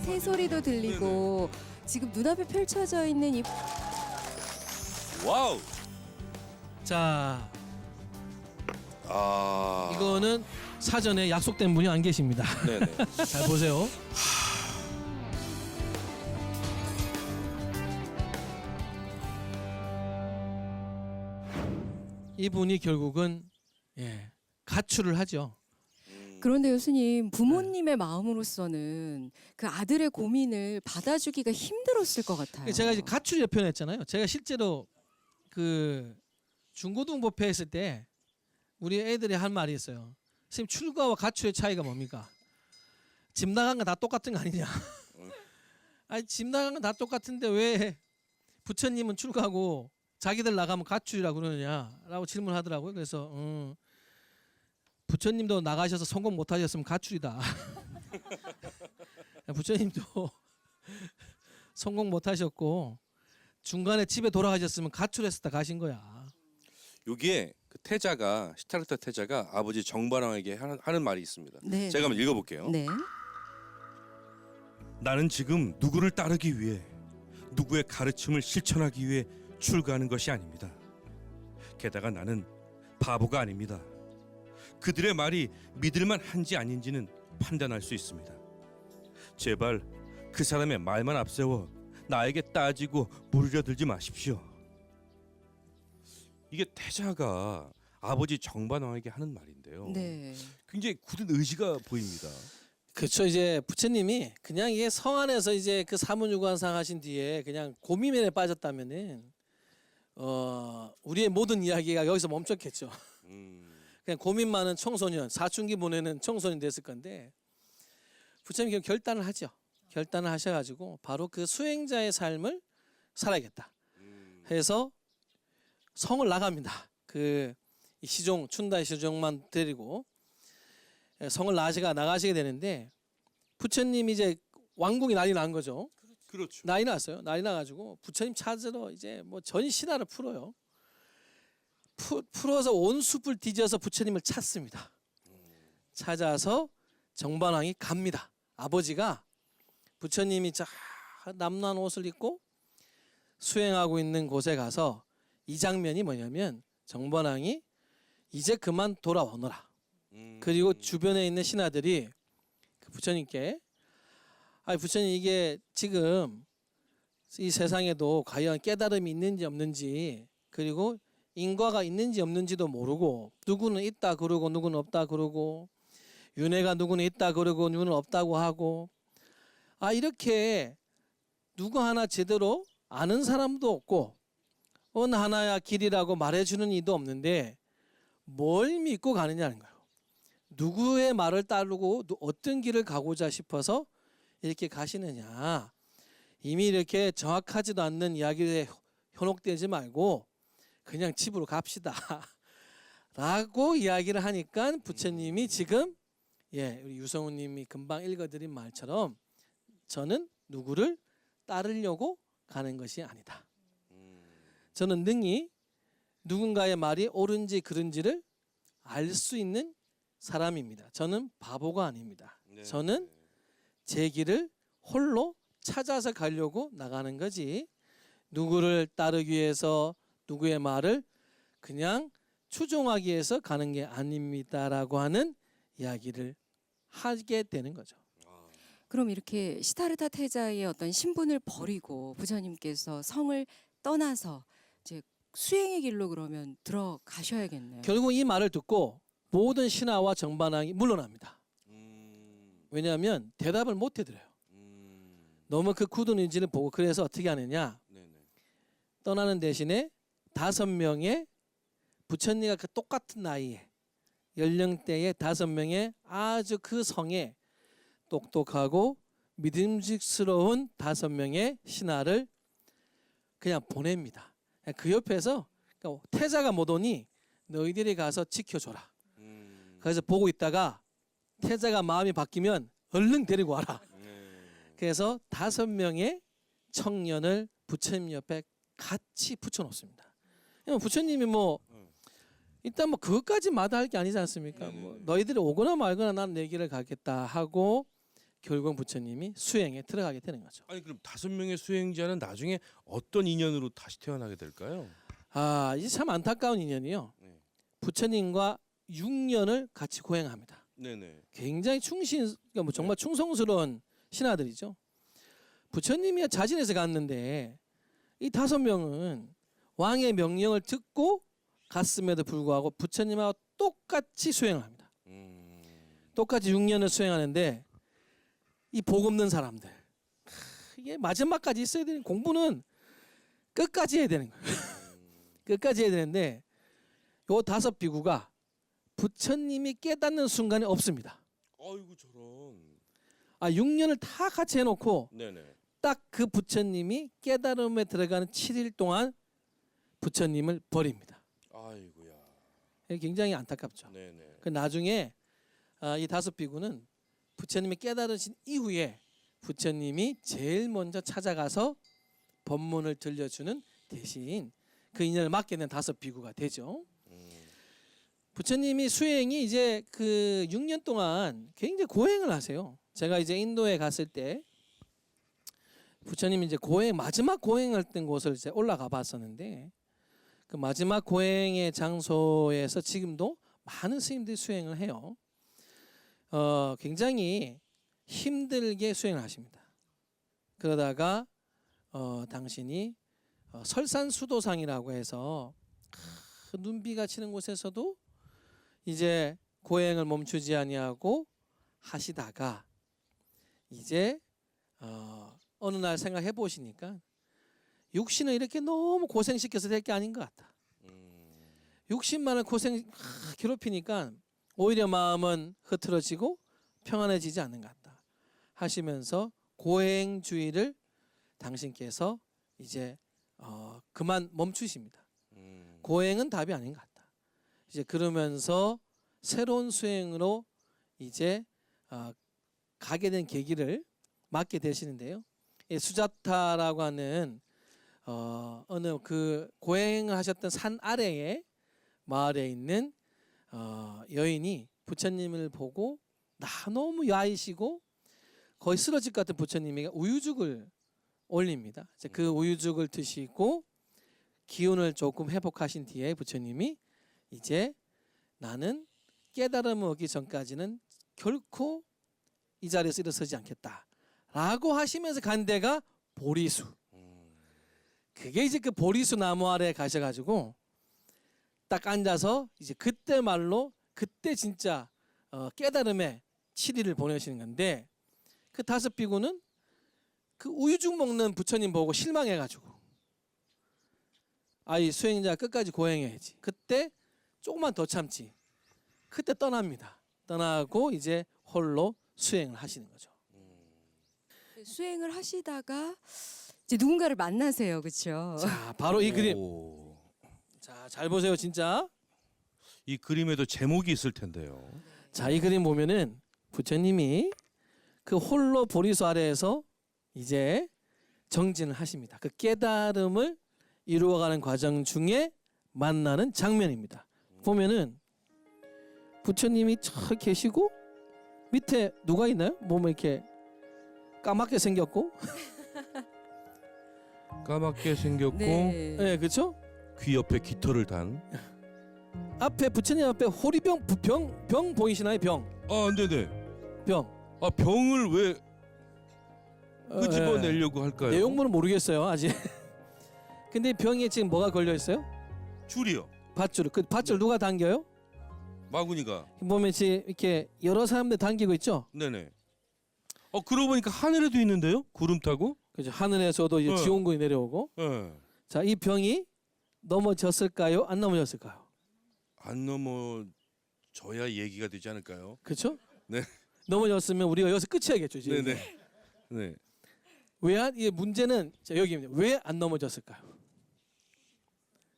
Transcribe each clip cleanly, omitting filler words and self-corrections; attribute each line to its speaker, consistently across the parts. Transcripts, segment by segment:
Speaker 1: 새소리도 들리고 지금 눈앞에 펼쳐져 있는 이
Speaker 2: 와우.
Speaker 3: 자,
Speaker 2: 아.
Speaker 3: 이거는 사전에 약속된 분이 안 계십니다.
Speaker 2: 네네.
Speaker 3: 잘 보세요. 이분이 결국은 가출을 하죠.
Speaker 1: 그런데 교수님 부모님의 마음으로서는 그 아들의 고민을 받아주기가 힘들었을 것 같아요.
Speaker 3: 제가 이제 가출이라 표현했잖아요. 제가 실제로 그 중고등법회 했을 때 우리 애들이 한 말이 있어요. 선생님, 출가와 가출의 차이가 뭡니까? 집 나간 건 다 똑같은 거 아니냐? 아니, 집 나간 건 다 똑같은데 왜 부처님은 출가하고 자기들 나가면 가출이라고 그러느냐라고 질문하더라고요. 그래서 부처님도 나가셔서 성공 못하셨으면 가출이다. 부처님도 성공 못하셨고 중간에 집에 돌아가셨으면 가출했었다 가신 거야.
Speaker 2: 여기에 그 태자가 시타르타 태자가 아버지 정반왕에게 하는 말이 있습니다.
Speaker 1: 네.
Speaker 2: 제가 한번 읽어볼게요.
Speaker 1: 네.
Speaker 4: 나는 지금 누구를 따르기 위해 누구의 가르침을 실천하기 위해 출가하는 것이 아닙니다. 게다가 나는 바보가 아닙니다. 그들의 말이 믿을만 한지 아닌지는 판단할 수 있습니다. 제발 그 사람의 말만 앞세워 나에게 따지고 물려들지 마십시오.
Speaker 2: 이게 태자가 아버지 정반왕에게 하는 말인데요.
Speaker 1: 네.
Speaker 2: 굉장히 굳은 의지가 보입니다.
Speaker 3: 그렇죠. 이제 부처님이 그냥 이게 성 안에서 이제 그 사문유관상 하신 뒤에 그냥 고민에 빠졌다면은 우리의 모든 이야기가 여기서 멈췄겠죠. 그냥 고민 많은 청소년, 사춘기 보내는 청소년 됐을 건데 부처님이 결단을 하죠. 결단을 하셔가지고 바로 그 수행자의 삶을 살아야겠다 해서 성을 나갑니다. 그 시종, 춘다의 시종만 데리고 성을 나가시게 되는데 부처님이 이제 왕궁이 난리 난 거죠.
Speaker 2: 그렇죠.
Speaker 3: 난리 났어요. 난리 나가지고 부처님 찾으러 이제 뭐 전 신화를 풀어요. 풀어서 온 숲을 뒤져서 부처님을 찾습니다. 찾아서 정반왕이 갑니다. 아버지가 부처님이 남란 옷을 입고 수행하고 있는 곳에 가서 이 장면이 뭐냐면 정반왕이 이제 그만 돌아오너라. 그리고 주변에 있는 신하들이 그 부처님께 부처님 이게 지금 이 세상에도 과연 깨달음이 있는지 없는지 그리고 인과가 있는지 없는지도 모르고 누구는 있다 그러고 누구는 없다 그러고 윤회가 누구는 있다 그러고 누구는 없다고 하고 이렇게 누구 하나 제대로 아는 사람도 없고 어느 하나야 길이라고 말해주는 이도 없는데 뭘 믿고 가느냐는 거예요. 누구의 말을 따르고 어떤 길을 가고자 싶어서 이렇게 가시느냐. 이미 이렇게 정확하지도 않는 이야기에 현혹되지 말고 그냥 집으로 갑시다 라고 이야기를 하니까 부처님이 지금 우리 유성우님이 금방 읽어드린 말처럼 저는 누구를 따르려고 가는 것이 아니다. 저는 능히 누군가의 말이 옳은지 그른지를 알 수 있는 사람입니다. 저는 바보가 아닙니다.
Speaker 2: 네.
Speaker 3: 저는 제 길을 홀로 찾아서 가려고 나가는 거지 누구를 따르기 위해서 누구의 말을 그냥 추종하기 위해서 가는 게 아닙니다라고 하는 이야기를 하게 되는 거죠.
Speaker 1: 그럼 이렇게 시타르타 태자의 어떤 신분을 버리고 부처님께서 성을 떠나서 이제 수행의 길로 그러면 들어가셔야겠네요.
Speaker 3: 결국 이 말을 듣고 모든 신하와 정반왕이 물러납니다. 왜냐하면 대답을 못 해드려요. 너무 그 굳은 의지를 보고 그래서 어떻게 하느냐.
Speaker 2: 네네.
Speaker 3: 떠나는 대신에 5명의 부처님과 그 똑같은 나이에 연령대의 5명의 아주 그 성에 똑똑하고 믿음직스러운 5명의 신하를 그냥 보냅니다. 그 옆에서 태자가 못 오니 너희들이 가서 지켜줘라. 그래서 보고 있다가 태자가 마음이 바뀌면 얼른 데리고 와라. 그래서 5명의 청년을 부처님 옆에 같이 붙여놓습니다. 부처님이 일단 그것까지 마다할 게 아니지 않습니까? 너희들이 오거나 말거나 난 내 길을 가겠다 하고 결국 부처님이 수행에 들어가게 되는 거죠.
Speaker 2: 아니 그럼 5명의 수행자는 나중에 어떤 인연으로 다시 태어나게 될까요?
Speaker 3: 아, 이제 참 안타까운 인연이요.
Speaker 2: 네.
Speaker 3: 부처님과 6년을 같이 고행합니다.
Speaker 2: 네네.
Speaker 3: 굉장히 그러니까 뭐 정말 충성스러운 신하들이죠. 부처님이 자진해서 갔는데 이 5명은 왕의 명령을 듣고 갔음에도 불구하고 부처님하고 똑같이 수행을 합니다. 똑같이 6년을 수행하는데 이 복 없는 사람들 이게 마지막까지 있어야 되는 공부는 끝까지 해야 되는 거예요. 끝까지 해야 되는데 요 5 비구가 부처님이 깨닫는 순간이 없습니다.
Speaker 2: 아이고 저런.
Speaker 3: 6년을 다 같이 해놓고
Speaker 2: 네네.
Speaker 3: 딱 그 부처님이 깨달음에 들어가는 7일 동안 부처님을 버립니다.
Speaker 2: 아이고야.
Speaker 3: 굉장히 안타깝죠.
Speaker 2: 네네.
Speaker 3: 그 나중에 이 5 비구는 부처님이 깨달으신 이후에 부처님이 제일 먼저 찾아가서 법문을 들려주는 대신 그 인연을 맡게 된 5 비구가 되죠. 부처님이 수행이 이제 그 6년 동안 굉장히 고행을 하세요. 제가 이제 인도에 갔을 때 부처님이 이제 마지막 고행했던 곳을 이제 올라가 봤었는데 그 마지막 고행의 장소에서 지금도 많은 스님들이 수행을 해요. 굉장히 힘들게 수행을 하십니다. 그러다가 당신이 설산수도상이라고 해서 눈비가 치는 곳에서도 이제 고행을 멈추지 아니하고 하시다가 이제 어느 날 생각해 보시니까 육신을 이렇게 너무 고생시켜서 될 게 아닌 것 같다. 육신만을 괴롭히니까 오히려 마음은 흐트러지고 평안해지지 않는 것 같다 하시면서 고행주의를 당신께서 이제 그만 멈추십니다. 고행은 답이 아닌 것 같다. 이제 그러면서 새로운 수행으로 이제 가게 된 계기를 맞게 되시는데요. 이 수자타라고 하는 어느 그 고행을 하셨던 산 아래에 마을에 있는 여인이 부처님을 보고 너무 야이시고 거의 쓰러질 것 같은 부처님에게 우유죽을 올립니다. 이제 그 우유죽을 드시고 기운을 조금 회복하신 뒤에 부처님이 이제 나는 깨달음을 얻기 전까지는 결코 이 자리에서 일어서지 않겠다라고 하시면서 간 데가 보리수. 그게 이제 그 보리수 나무 아래에 가셔가지고 딱 앉아서 이제 그때 말로 그때 진짜 깨달음의 7일을 보내시는 건데 그 5 비구는 그 우유죽 먹는 부처님 보고 실망해가지고 이 수행자 끝까지 고행해야지. 그때 조금만 더 참지. 그때 떠납니다. 떠나고 이제 홀로 수행을 하시는 거죠.
Speaker 1: 수행을 하시다가 이제 누군가를 만나세요, 그렇죠?
Speaker 3: 자, 바로 이 그림.
Speaker 2: 오.
Speaker 3: 자, 잘 보세요, 진짜.
Speaker 2: 이 그림에도 제목이 있을 텐데요.
Speaker 3: 자, 이 그림 보면은 부처님이 그 홀로 보리수 아래에서 이제 정진을 하십니다. 그 깨달음을 이루어가는 과정 중에 만나는 장면입니다. 보면은 부처님이 저 계시고 밑에 누가 있나요? 몸을 이렇게 까맣게 생겼고,
Speaker 2: 까맣게 생겼고
Speaker 1: 네.
Speaker 3: 네, 그렇죠?
Speaker 2: 귀 옆에 깃털을 단.
Speaker 3: 앞에 부처님 앞에 호리병 병 보이시나요?
Speaker 2: 네네.
Speaker 3: 병.
Speaker 2: 병을 왜
Speaker 3: 예.
Speaker 2: 끄집어내려고 할까요?
Speaker 3: 내용물은 모르겠어요 아직. 근데 병에 지금 뭐가 걸려 있어요?
Speaker 2: 줄이요.
Speaker 3: 밧줄. 그 밧줄 누가 당겨요?
Speaker 2: 마구니가.
Speaker 3: 보면 지금 이렇게 여러 사람들 당기고 있죠.
Speaker 2: 네네. 그러고 보니까 하늘에도 있는데요. 구름 타고.
Speaker 3: 그죠. 하늘에서도 이제
Speaker 2: 네.
Speaker 3: 지원군이 내려오고.
Speaker 2: 네.
Speaker 3: 자, 이 병이 넘어졌을까요? 안 넘어졌을까요?
Speaker 2: 안 넘어져야 얘기가 되지 않을까요?
Speaker 3: 그렇죠?
Speaker 2: 네.
Speaker 3: 넘어졌으면 우리가 여기서 끝이야겠죠. 지금.
Speaker 2: 네네. 네.
Speaker 3: 이 문제는 자, 여기입니다. 왜 안 넘어졌을까요?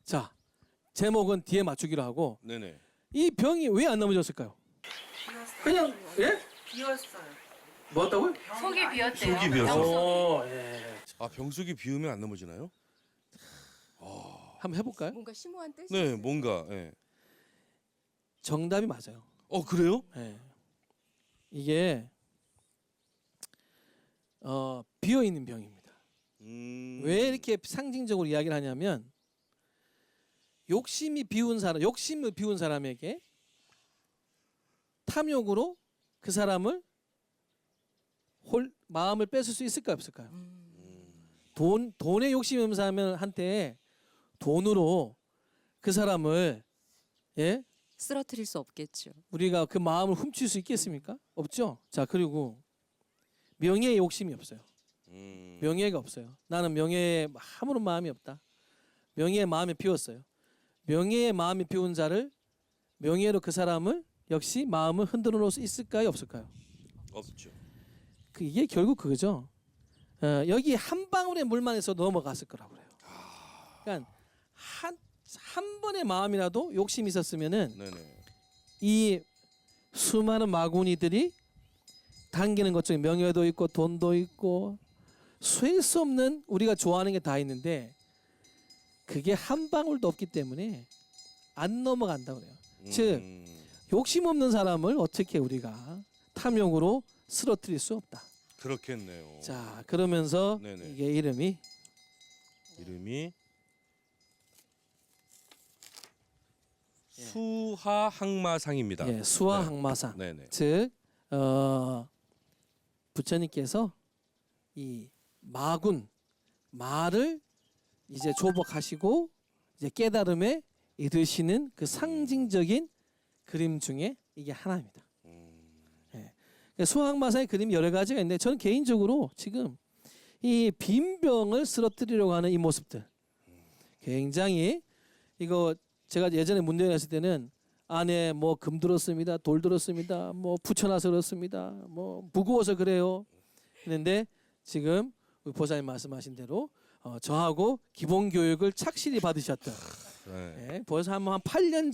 Speaker 3: 자, 제목은 뒤에 맞추기로 하고
Speaker 2: 네네.
Speaker 3: 이 병이 왜 안 넘어졌을까요? 그냥 예?
Speaker 5: 비었어요.
Speaker 3: 뭐였다고요?
Speaker 5: 속이 비었대요.
Speaker 2: 속이 비었어.
Speaker 3: 예.
Speaker 2: 병속이 비우면 안 넘어지나요?
Speaker 3: 한번 해볼까요?
Speaker 1: 뭔가 심오한 뜻이
Speaker 2: 네,
Speaker 1: 있어요.
Speaker 2: 뭔가. 예.
Speaker 3: 정답이 맞아요.
Speaker 2: 그래요?
Speaker 3: 예. 이게 비어 있는 병입니다. 왜
Speaker 2: 음.
Speaker 3: 이렇게 상징적으로 이야기를 하냐면 욕심을 비운 사람에게 탐욕으로 그 사람을 마음을 뺏을 수 있을까요, 없을까요? 돈에 욕심이 있는 사람한테 돈으로 그 사람을
Speaker 1: 쓰러뜨릴 수 없겠죠.
Speaker 3: 우리가 그 마음을 훔칠 수 있겠습니까? 없죠. 자, 그리고 명예에 욕심이 없어요. 명예가 없어요. 나는 명예에 아무런 마음이 없다. 명예의 마음이 비웠어요. 명예의 마음이 비운 자를 명예로 그 사람을 역시 마음을 흔들어 놓을 수 있을까요, 없을까요?
Speaker 2: 없죠.
Speaker 3: 이게 결국 그거죠. 여기 한 방울의 물만 있어도 넘어갔을 거라고 그래요. 그러니까 한 번의 마음이라도 욕심이 있었으면은
Speaker 2: 네네.
Speaker 3: 이 수많은 마구니들이 당기는 것 중에 명예도 있고 돈도 있고 셀 수 없는 우리가 좋아하는 게 다 있는데 그게 한 방울도 없기 때문에 안 넘어간다고 그래요. 즉 욕심 없는 사람을 어떻게 우리가 탐욕으로 쓰러뜨릴 수 없다.
Speaker 2: 그렇겠네요.
Speaker 3: 자, 그러면서
Speaker 2: 네네.
Speaker 3: 이게 이름이
Speaker 2: 수하항마상입니다.
Speaker 3: 예, 수화항마상.
Speaker 2: 네네.
Speaker 3: 즉 부처님께서 이 말을 이제 조복하시고 이제 깨달음에 이르시는 그 상징적인 그림 중에 이게 하나입니다. 수화항마상의 그림이 여러 가지가 있는데 저는 개인적으로 지금 이 빈병을 쓰러뜨리려고 하는 이 모습들 굉장히 이거 제가 예전에 문대 냈을 때는 안에 뭐 금 들었습니다, 돌 들었습니다, 뭐 붙여놔서 그렇습니다, 뭐 무거워서 그래요. 했는데 지금 우리 보사님 말씀하신 대로 저하고 기본 교육을 착실히 받으셨던
Speaker 2: 네.
Speaker 3: 벌써 한 8년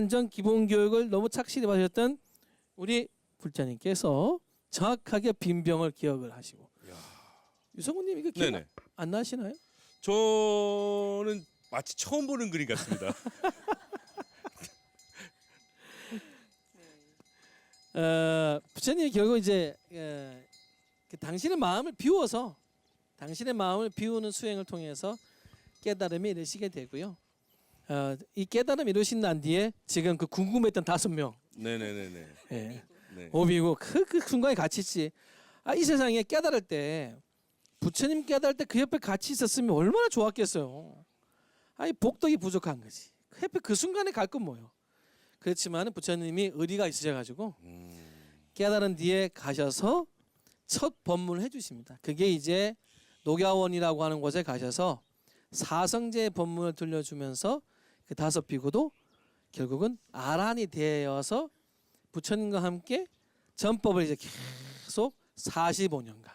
Speaker 3: 전 기본 교육을 너무 착실히 받으셨던 우리 불자님께서 정확하게 빈병을 기억을 하시고 유성훈님 이거 기억
Speaker 2: 네네.
Speaker 3: 안 나시나요?
Speaker 2: 저는 마치 처음 보는 그림 같습니다.
Speaker 3: 부처님이 결국 이제 당신의 마음을 비우는 수행을 통해서 깨달음에 이르시게 되고요. 이 깨달음 이루신 난 뒤에 지금 그 궁금했던 5명
Speaker 2: 네네네네.
Speaker 3: 네.
Speaker 2: 네.
Speaker 3: 오비고 그 순간에 같이 있지. 이 세상에 깨달을 때 부처님 깨달을 때 그 옆에 같이 있었으면 얼마나 좋았겠어요. 복덕이 부족한 거지. 그 옆에 그 순간에 갈 건 뭐예요. 그렇지만 부처님이 의리가 있으셔가지고 깨달은 뒤에 가셔서 첫 법문을 해주십니다. 그게 이제 녹야원이라고 하는 곳에 가셔서 사성제 법문을 들려주면서 그 5 비구도 결국은 아란이 되어서 부처님과 함께 전법을 이제 계속 45년간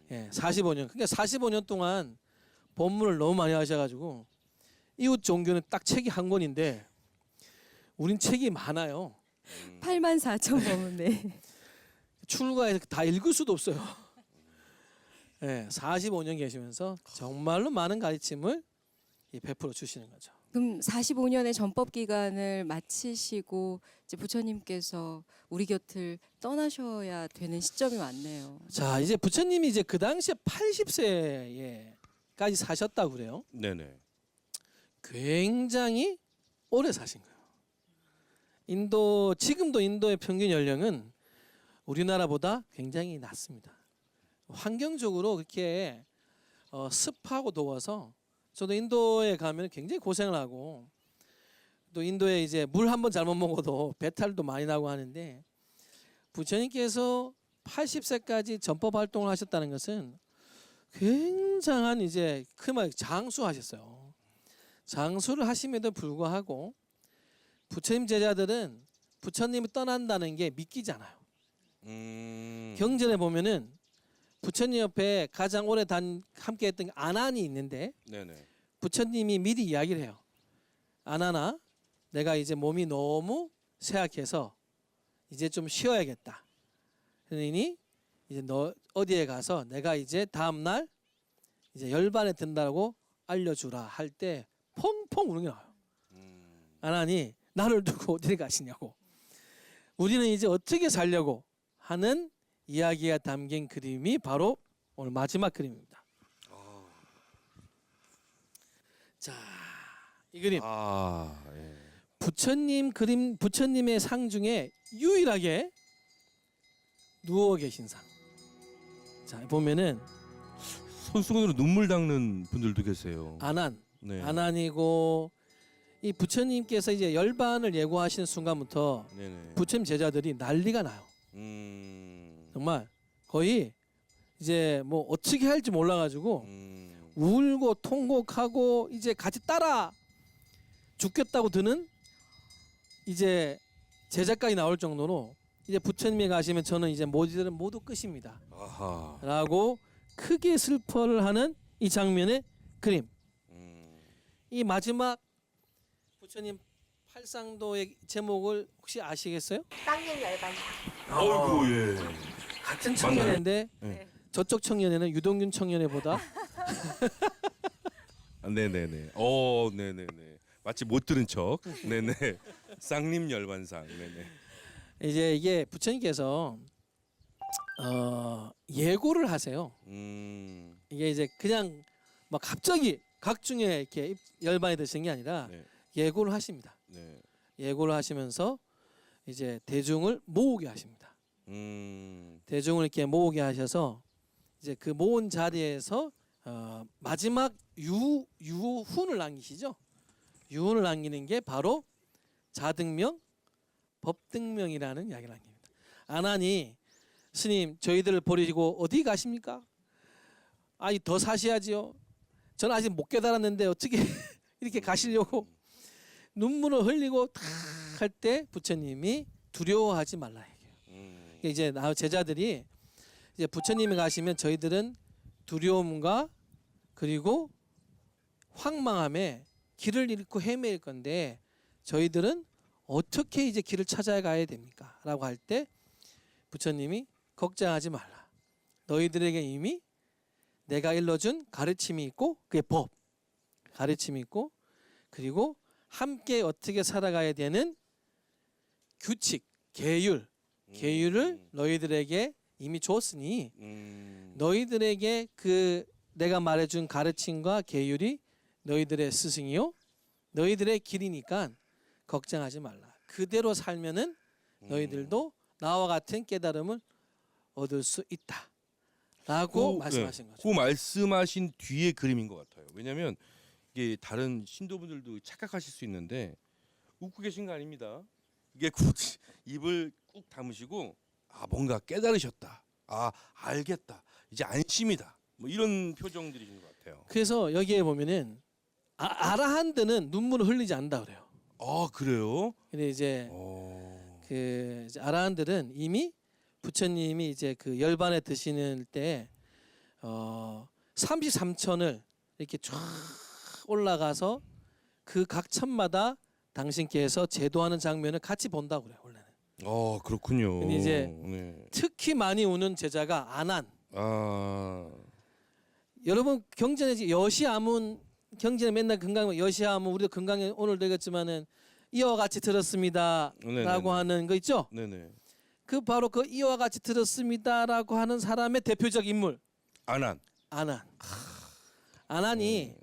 Speaker 3: 45년 그러니까 45년 동안 법문을 너무 많이 하셔가지고 이웃 종교는 딱 책이 한 권인데 우린 책이 많아요.
Speaker 1: 84,000법문네.
Speaker 3: 출가해서 다 읽을 수도 없어요. 45년 계시면서 정말로 많은 가르침을 베풀어 주시는 거죠.
Speaker 1: 그럼 45년의 전법 기간을 마치시고 이제 부처님께서 우리 곁을 떠나셔야 되는 시점이 왔네요.
Speaker 3: 자, 이제 부처님이 이제 그 당시에 80세까지 사셨다고 그래요.
Speaker 2: 네네.
Speaker 3: 굉장히 오래 사신 거예요. 지금도 인도의 평균 연령은 우리나라보다 굉장히 낮습니다. 환경적으로 그렇게 습하고 더워서 저도 인도에 가면 굉장히 고생을 하고 또 인도에 이제 물 한 번 잘못 먹어도 배탈도 많이 나고 하는데 부처님께서 80세까지 전법 활동을 하셨다는 것은 굉장한 이제 그말 장수하셨어요. 장수를 하심에도 불구하고 부처님 제자들은 부처님이 떠난다는 게 믿기잖아요. 경전에 보면은 부처님 옆에 가장 오래 함께했던 아난이 있는데
Speaker 2: 네네.
Speaker 3: 부처님이 미리 이야기를 해요. 아난아, 내가 이제 몸이 너무 쇠약해서 이제 좀 쉬어야겠다. 그러니 이제 너 어디에 가서 내가 이제 다음 날 이제 열반에 든다고 알려주라 할 때 펑펑 우는 게 나와요. 아난이 나를 두고 어디 가시냐고. 우리는 이제 어떻게 살려고 하는 이야기가 담긴 그림이 바로 오늘 마지막 그림입니다. 자, 이 그림
Speaker 2: 예.
Speaker 3: 부처님 그림, 부처님의 상 중에 유일하게 누워 계신 상. 자, 보면은
Speaker 2: 손수건으로 눈물 닦는 분들도 계세요.
Speaker 3: 아난,
Speaker 2: 네.
Speaker 3: 아난이고 이 부처님께서 이제 열반을 예고하시는 순간부터
Speaker 2: 네네.
Speaker 3: 부처님 제자들이 난리가 나요. 정말 거의 이제 뭐 어떻게 할지 몰라가지고 울고 통곡하고 이제 같이 따라 죽겠다고 드는 이제 제자까지 나올 정도로 이제 부처님이 가시면 저는 이제 모두들은 모두 끝입니다.
Speaker 2: 아하.
Speaker 3: 라고 크게 슬퍼를 하는 이 장면의 그림. 이 마지막 부처님 팔상도의 제목을 혹시 아시겠어요?
Speaker 5: 쌍님 열반상.
Speaker 2: 아이고 예.
Speaker 3: 같은 청년인데
Speaker 2: 네.
Speaker 3: 저쪽 청년회는 유동균 청년회보다
Speaker 2: 네네네. 네네네. 마치 못 들은 척. 네네. 쌍님 열반상. 네네.
Speaker 3: 이제 이게 부처님께서 예고를 하세요. 이게 이제 그냥 막 갑자기 각중에 이렇게 열반이 되신 게 아니라
Speaker 2: 네.
Speaker 3: 예고를 하십니다.
Speaker 2: 네.
Speaker 3: 예고를 하시면서 이제 대중을 모으게 하십니다. 대중을 이렇게 모으게 하셔서 이제 그 모은 자리에서 마지막 유훈을 남기시죠. 유훈을 남기는 게 바로 자등명, 법등명이라는 이야기를 남깁니다. 아나니 스님 저희들을 버리시고 어디 가십니까? 아니 더 사셔야지요. 저는 아직 못 깨달았는데 어떻게 이렇게 가시려고 눈물을 흘리고 탁 할 때 부처님이 두려워하지 말라 얘기해요. 이제 제자들이 이제 부처님이 가시면 저희들은 두려움과 그리고 황망함에 길을 잃고 헤매일 건데 저희들은 어떻게 이제 길을 찾아가야 됩니까? 라고 할 때 부처님이 걱정하지 말라. 너희들에게 이미 내가 일러준 가르침이 있고 그게 법, 가르침이 있고 그리고 함께 어떻게 살아가야 되는 규칙, 계율을 너희들에게 이미 줬으니 너희들에게 그 내가 말해준 가르침과 계율이 너희들의 스승이요 너희들의 길이니까 걱정하지 말라. 그대로 살면은 너희들도 나와 같은 깨달음을 얻을 수 있다라고 말씀하신 거죠.
Speaker 2: 그 말씀하신 뒤에 그림인 것 같아요. 왜냐하면 이게 다른 신도분들도 착각하실 수 있는데 웃고 계신 거 아닙니다. 이게 입을 꾹 다무시고 뭔가 깨달으셨다. 알겠다. 이제 안심이다. 뭐 이런 표정들이신 것 같아요.
Speaker 3: 그래서 여기에 보면은 아라한드는 눈물을 흘리지 않는다 그래요.
Speaker 2: 그래요?
Speaker 3: 근데 이제 그 이제 아라한들은 이미 부처님이 이제 그 열반에 드시는 때 33천을 이렇게 쫙 올라가서 그 각 천마다 당신께서 제도하는 장면을 같이 본다고 그래요 원래는.
Speaker 2: 그렇군요.
Speaker 3: 근데 이제
Speaker 2: 네.
Speaker 3: 특히 많이 우는 제자가 아난. 여러분 경전에 여시아문 경전에 맨날 건강 여시아문 우리도 건강에 오늘 되겠지만은 이와 같이 들었습니다라고
Speaker 2: 네네네.
Speaker 3: 하는 거 있죠.
Speaker 2: 네네.
Speaker 3: 그 바로 그 이와 같이 들었습니다라고 하는 사람의 대표적 인물
Speaker 2: 아난.
Speaker 3: 아난이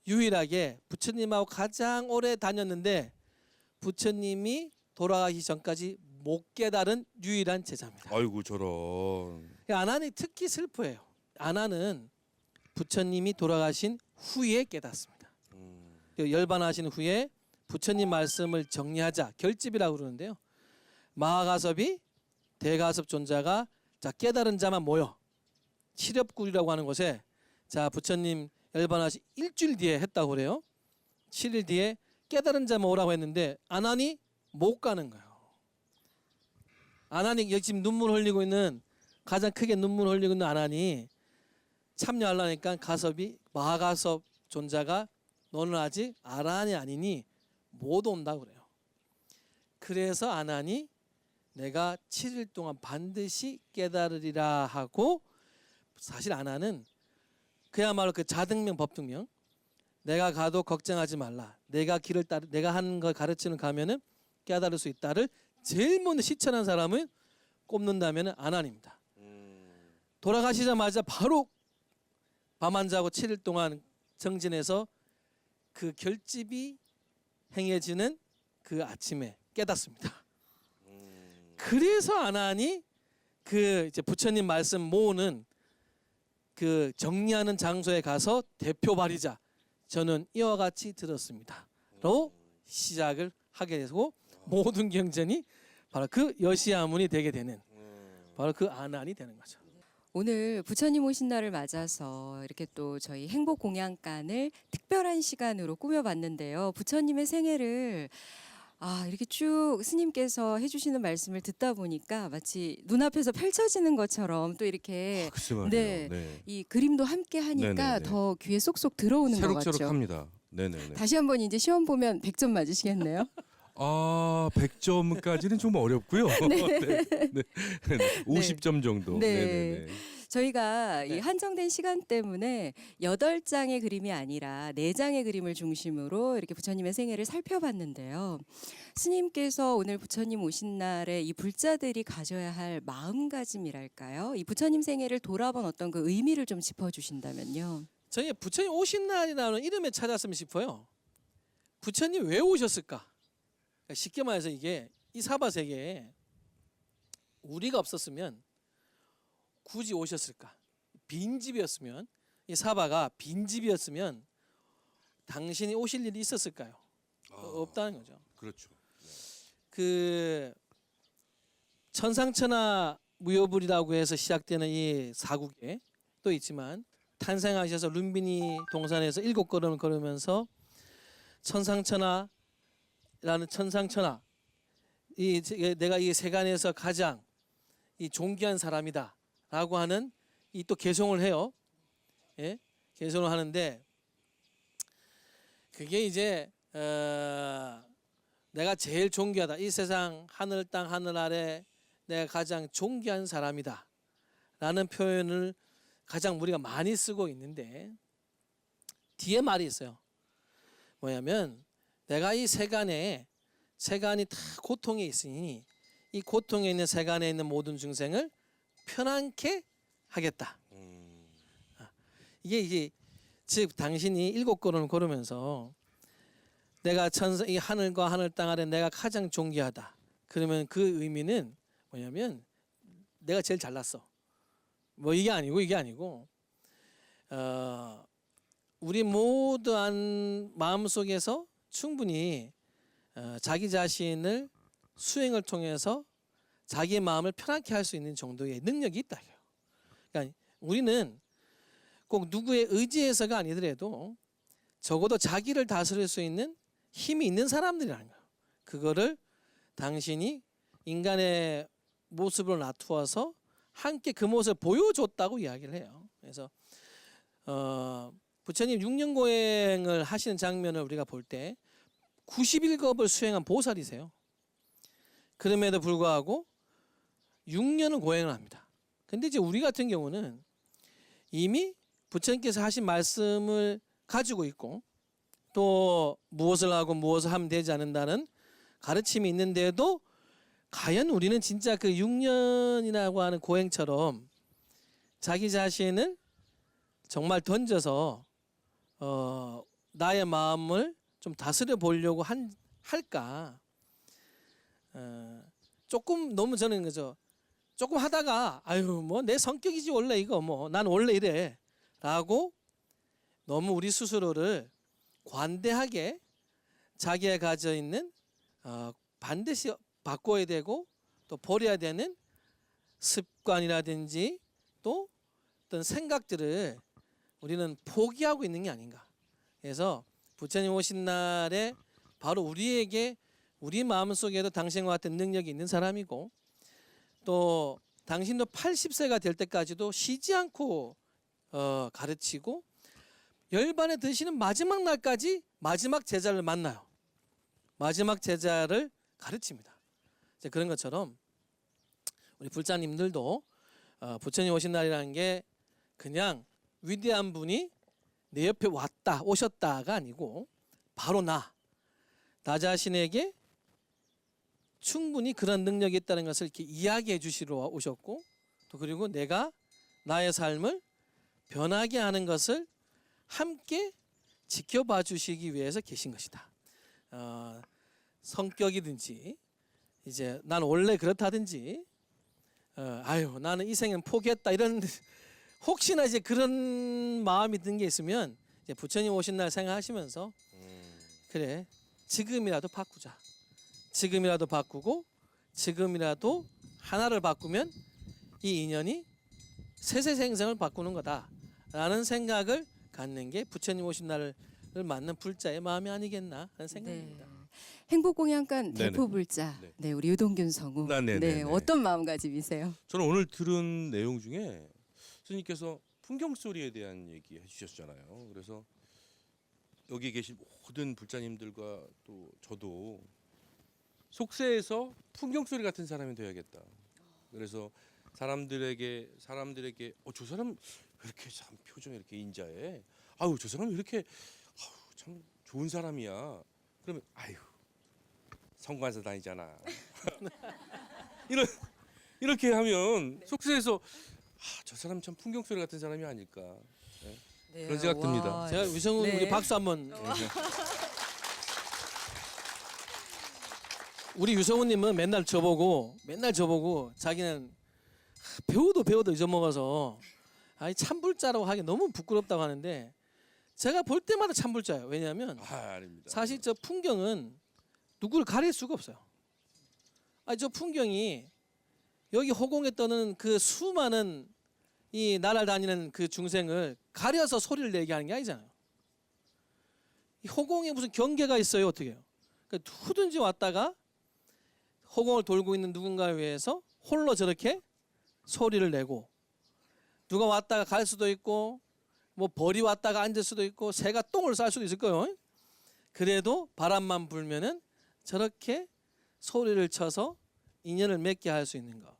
Speaker 3: 유일하게 부처님하고 가장 오래 다녔는데 부처님이 돌아가기 전까지 못 깨달은 유일한 제자입니다.
Speaker 2: 아이고 저런.
Speaker 3: 아난이 특히 슬퍼해요. 아난은 부처님이 돌아가신 후에 깨닫습니다. 열반하신 후에 부처님 말씀을 정리하자 결집이라고 그러는데요. 마하가섭이 대가섭 존자가 자 깨달은 자만 모여 칠엽굴이라고 하는 곳에 자 부처님 열반하시 일주일 뒤에 했다고 그래요. 7일 뒤에 깨달은 자만 오라고 했는데 아난이 못 가는 거예요. 아난이 여기 지금 눈물 흘리고 있는 가장 크게 눈물 흘리고 있는 아난이 참여하려니까 가섭이 마하가섭 존자가 너는 아직 아란이 아니니 못 온다고 그래요. 그래서 아난이 내가 7일 동안 반드시 깨달으리라 하고 사실 아난은 그야말로 그 자등명 법등명 내가 가도 걱정하지 말라. 내가 길을 따르 내가 하는 걸 가르치는 가면은 깨달을 수 있다를 제일 먼저 실천한 사람을 꼽는다면은 아난입니다. 돌아가시자마자 바로 밤 안 자고 7일 동안 정진해서 그 결집이 행해지는 그 아침에 깨닫습니다. 그래서 아나니 그 이제 부처님 말씀 모으는 그 정리하는 장소에 가서 대표 발의자 저는 이와 같이 들었습니다.로 시작을 하게 되고 모든 경전이 바로 그 여시아문이 되게 되는 바로 그 아난이 되는 거죠.
Speaker 1: 오늘 부처님 오신 날을 맞아서 이렇게 또 저희 행복 공양간을 특별한 시간으로 꾸며봤는데요. 부처님의 생애를 이렇게 쭉 스님께서 해주시는 말씀을 듣다 보니까 마치 눈앞에서 펼쳐지는 것처럼 또 이렇게
Speaker 2: 글쎄 말이에요.
Speaker 1: 네.
Speaker 2: 네.
Speaker 1: 이 그림도 함께 하니까
Speaker 2: 네네네.
Speaker 1: 더 귀에 쏙쏙 들어오는 것 같죠.
Speaker 2: 새록새록합니다. 네네네.
Speaker 1: 다시 한번 이제 시험 보면 100점 맞으시겠네요.
Speaker 2: 100점까지는 좀 어렵고요. 네. 네. 50점 정도.
Speaker 1: 네.
Speaker 2: 네네네.
Speaker 1: 저희가
Speaker 3: 네.
Speaker 1: 이 한정된 시간 때문에 8장의 그림이 아니라 4장의 그림을 중심으로 이렇게 부처님의 생애를 살펴봤는데요. 스님께서 오늘 부처님 오신 날에 이 불자들이 가져야 할 마음가짐이랄까요? 이 부처님 생애를 돌아본 어떤 그 의미를 좀 짚어주신다면요.
Speaker 3: 저희 부처님 오신 날이라는 이름에 찾았으면 싶어요. 부처님 왜 오셨을까? 그러니까 쉽게 말해서 이게 이 사바 세계에 우리가 없었으면 굳이 오셨을까? 빈집이었으면 이 사바가 빈집이었으면 당신이 오실 일이 있었을까요? 없다는 거죠.
Speaker 2: 그렇죠.
Speaker 3: 그 천상천하 무효불이라고 해서 시작되는 이 사국에 또 있지만 탄생하셔서 룸비니 동산에서 7걸음을 걸으면서 천상천하라는 천상천하 내가 이 세간에서 가장 이 존귀한 사람이다라고 하는 이 또 개송을 해요. 예? 개송을 하는데 그게 이제 내가 제일 존귀하다. 이 세상 하늘 땅 하늘 아래 내가 가장 존귀한 사람이다 라는 표현을 가장 우리가 많이 쓰고 있는데 뒤에 말이 있어요. 뭐냐면 내가 이 세간이 다 고통에 있으니 이 고통에 있는 세간에 있는 모든 중생을 편안케 하겠다. 이게 즉 당신이 7걸음을 걸으면서 내가 이 하늘과 하늘 땅 아래 내가 가장 존귀하다. 그러면 그 의미는 뭐냐면 내가 제일 잘났어. 뭐 이게 아니고 우리 모두한 마음 속에서 충분히 자기 자신을 수행을 통해서 자기의 마음을 편하게 할 수 있는 정도의 능력이 있다. 그러니까 우리는 꼭 누구의 의지에서가 아니더라도 적어도 자기를 다스릴 수 있는 힘이 있는 사람들이라는 거예요. 그거를 당신이 인간의 모습으로 놔두어서 함께 그 모습을 보여줬다고 이야기를 해요. 그래서 부처님 6년 고행을 하시는 장면을 우리가 볼 때 91겁을 수행한 보살이세요. 그럼에도 불구하고 6년은 고행을 합니다. 근데 이제 우리 같은 경우는 이미 부처님께서 하신 말씀을 가지고 있고 또 무엇을 하고 무엇을 하면 되지 않는다는 가르침이 있는데도 과연 우리는 진짜 그 6년이라고 하는 고행처럼 자기 자신을 정말 던져서 나의 마음을 좀 다스려 보려고 할까? 조금 너무 저는 거죠. 조금 하다가 아유 뭐 내 성격이지 원래 이거 뭐 난 원래 이래라고 너무 우리 스스로를 관대하게 자기가 가져 있는 반드시 바꿔야 되고 또 버려야 되는 습관이라든지 또 어떤 생각들을 우리는 포기하고 있는 게 아닌가. 그래서 부처님 오신 날에 바로 우리에게 우리 마음속에도 당신과 같은 능력이 있는 사람이고 또 당신도 80세가 될 때까지도 쉬지 않고 가르치고 열반에 드시는 마지막 날까지 마지막 제자를 만나요. 마지막 제자를 가르칩니다. 이제 그런 것처럼 우리 불자님들도 부처님 오신 날이라는 게 그냥 위대한 분이 내 옆에 오셨다가 아니고 바로 나 자신에게 충분히 그런 능력이 있다는 것을 이렇게 이야기해 주시러 오셨고 또 그리고 내가 나의 삶을 변하게 하는 것을 함께 지켜봐 주시기 위해서 계신 것이다. 성격이든지 이제 난 원래 그렇다든지 아유 나는 이 생은 포기했다 이런 혹시나 이제 그런 마음이 든 게 있으면 이제 부처님 오신 날 생각하시면서 그래 지금이라도 바꾸자. 지금이라도 바꾸고 지금이라도 하나를 바꾸면 이 인연이 세세생생을 바꾸는 거다라는 생각을 갖는 게 부처님 오신 날을 맞는 불자의 마음이 아니겠나 하는 생각입니다.
Speaker 1: 네. 행복공양간
Speaker 2: 네네.
Speaker 1: 대포불자.
Speaker 2: 네.
Speaker 1: 네, 우리 유동균 성우.
Speaker 2: 네네네네.
Speaker 1: 어떤 마음가짐이세요?
Speaker 2: 저는 오늘 들은 내용 중에 스님께서 풍경 소리에 대한 얘기 해주셨잖아요. 그래서 여기 계신 모든 불자님들과 또 저도 속세에서 풍경 소리 같은 사람이 되어야겠다. 그래서 사람들에게 저 사람 왜 이렇게 참 표정이 이렇게 인자해? 아유 저 사람 왜 이렇게 참 좋은 사람이야. 그러면 아유 성관사 다니잖아. 이렇게 하면 속세에서 저 사람 참 풍경 소리 같은 사람이 아닐까.
Speaker 1: 네,
Speaker 2: 그런 생각 듭니다.
Speaker 1: 와,
Speaker 3: 제가 유성훈
Speaker 1: 네.
Speaker 3: 우리 박수 한번. 우리 유성훈님은 맨날 저보고 자기는 배워도 잊어먹어서 아니 참불자라고 하기 너무 부끄럽다고 하는데 제가 볼 때마다 참불자예요. 왜냐하면
Speaker 2: 아닙니다.
Speaker 3: 사실 저 풍경은 누구를 가릴 수가 없어요. 아니 저 풍경이 여기 허공에 떠는 그 수많은 이 날아다니는 그 중생을 가려서 소리를 내게 하는 게 아니잖아요. 이 허공에 무슨 경계가 있어요? 어떻게 해요? 그러니까 누구든지 왔다가 허공을 돌고 있는 누군가에 의해서 홀로 저렇게 소리를 내고 누가 왔다가 갈 수도 있고 뭐 벌이 왔다가 앉을 수도 있고 새가 똥을 쌀 수도 있을 거예요. 그래도 바람만 불면은 저렇게 소리를 쳐서 인연을 맺게 할 수 있는 거.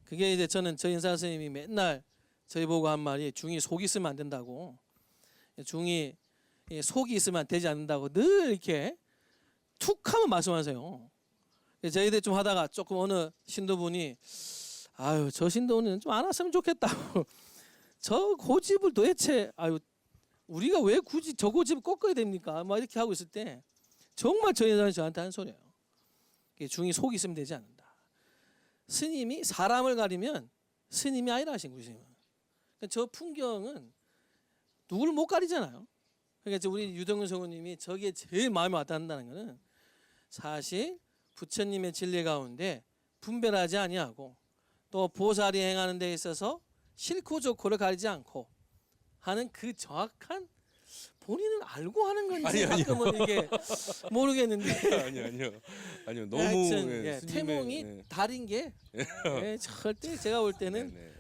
Speaker 3: 그게 이제 저는 저 인사 선생님이 맨날 저희 보고 한 말이 중이 속이 있으면 안 된다고. 중이 속이 있으면 되지 않는다고 늘 이렇게 툭 하면 말씀하세요. 저희들 좀 하다가 조금 어느 신도분이 아유 저 신도는 좀 안 왔으면 좋겠다고. 저 고집을 도대체 아유 우리가 왜 굳이 저 고집을 꺾어야 됩니까? 막 이렇게 하고 있을 때 정말 저희 사람이 저한테 하는 소리예요. 중이 속이 있으면 되지 않는다. 스님이 사람을 가리면 스님이 아니라 하신 거예요. 저 풍경은 누구를 못 가리잖아요. 그러니까 우리 유동근 성우님이 저게 제일 마음에 와닿는다는 것은 사실 부처님의 진리 가운데 분별하지 아니하고 또 보살이 행하는 데 있어서 싫고 좋고를 가리지 않고 하는 그 정확한 본인은 알고 하는 건지
Speaker 2: 아니요.
Speaker 3: 가끔은 이게 모르겠는데
Speaker 2: 아니요 너무
Speaker 3: 하여튼,
Speaker 2: 스님의,
Speaker 3: 태몽이 다른 게 절대 제가 볼 때는
Speaker 2: 네.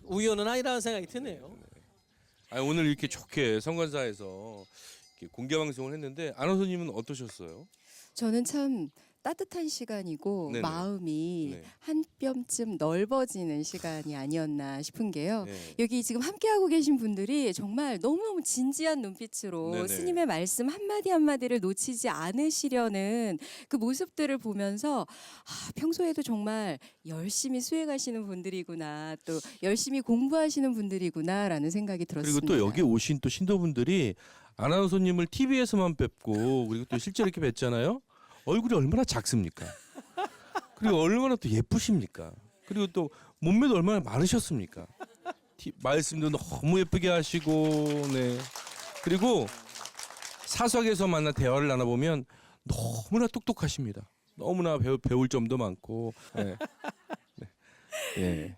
Speaker 3: 우연은 아니라는 생각이 드네요.
Speaker 2: 오늘 이렇게 좋게 성관사에서 이렇게 공개 방송을 했는데 아나운서님은 어떠셨어요?
Speaker 1: 저는 참 따뜻한 시간이고
Speaker 2: 네네.
Speaker 1: 마음이
Speaker 2: 네.
Speaker 1: 한 뼘쯤 넓어지는 시간이 아니었나 싶은 게요.
Speaker 2: 네.
Speaker 1: 여기 지금 함께하고 계신 분들이 정말 너무너무 진지한 눈빛으로
Speaker 2: 네네.
Speaker 1: 스님의 말씀 한마디 한마디를 놓치지 않으시려는 그 모습들을 보면서 평소에도 정말 열심히 수행하시는 분들이구나 또 열심히 공부하시는 분들이구나라는 생각이 들었습니다.
Speaker 2: 그리고 또 여기 오신 또 신도분들이 아나운서님을 TV에서만 뵙고 그리고 또 실제로 이렇게 뵀잖아요. 얼굴이 얼마나 작습니까? 그리고 얼마나 또 예쁘십니까? 그리고 또 몸매도 얼마나 마르셨습니까? 말씀도 너무 예쁘게 하시고, 네. 그리고 사석에서 만나 대화를 나눠보면 너무나 똑똑하십니다. 너무나 배울 점도 많고, 네. 네.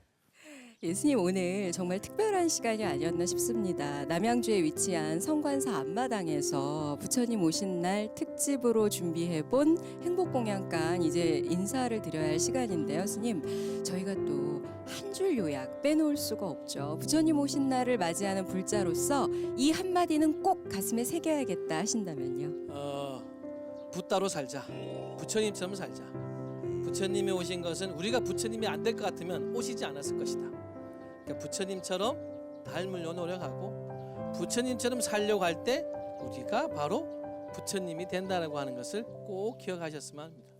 Speaker 1: 예수님 오늘 정말 특별한 시간이 아니었나 싶습니다. 남양주에 위치한 성관사 앞마당에서 부처님 오신 날 특집으로 준비해본 행복공양간 이제 인사를 드려야 할 시간인데요. 스님 저희가 또 한 줄 요약 빼놓을 수가 없죠. 부처님 오신 날을 맞이하는 불자로서 이 한마디는 꼭 가슴에 새겨야겠다 하신다면요.
Speaker 3: 붓다로 살자. 부처님처럼 살자. 부처님이 오신 것은 우리가 부처님이 안 될 것 같으면 오시지 않았을 것이다. 그러니까 부처님처럼 닮으려 노력하고 부처님처럼 살려고 할 때 우리가 바로 부처님이 된다라고 하는 것을 꼭 기억하셨으면 합니다.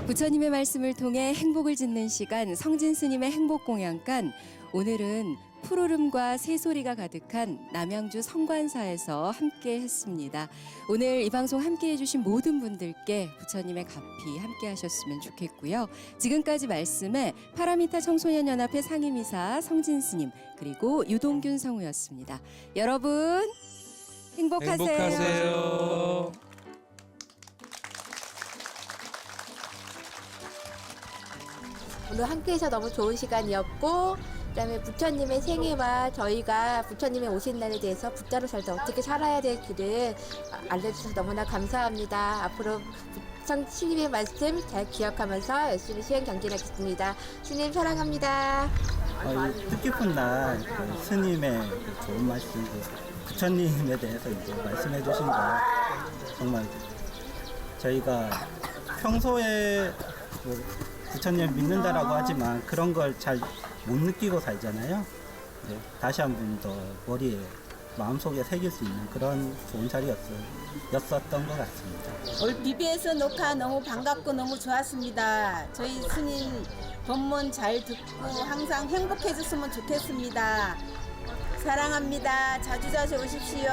Speaker 1: 부처님의 말씀을 통해 행복을 짓는 시간 성진 스님의 행복공양간. 오늘은 푸르름과 새소리가 가득한 남양주 성관사에서 함께 했습니다. 오늘 이 방송 함께 해주신 모든 분들께 부처님의 가피 함께 하셨으면 좋겠고요. 지금까지 말씀에 파라미타 청소년연합회 상임이사 성진 스님 그리고 유동균 성우였습니다. 여러분 행복하세요.
Speaker 2: 행복하세요.
Speaker 5: 오늘 함께해서 너무 좋은 시간이었고, 그다음에 부처님의 생애와 저희가 부처님의 오신 날에 대해서 부자로 살 때 어떻게 살아야 될지를 알려주셔서 너무나 감사합니다. 앞으로 스님의 말씀 잘 기억하면서 열심히 수행 경진하겠습니다. 스님 사랑합니다.
Speaker 6: 이 뜻깊은 날 스님의 좋은 말씀, 부처님에 대해서 이제 말씀해 주신 거 정말 저희가 평소에 부처님 믿는다라고 하지만 그런 걸 잘 못 느끼고 살잖아요. 다시 한 번 더 머리에 마음속에 새길 수 있는 그런 좋은 자리였었던 것 같습니다.
Speaker 7: 오늘 BBS 녹화 너무 반갑고 너무 좋았습니다. 저희 스님 법문 잘 듣고 항상 행복해졌으면 좋겠습니다. 사랑합니다. 자주자주 오십시오.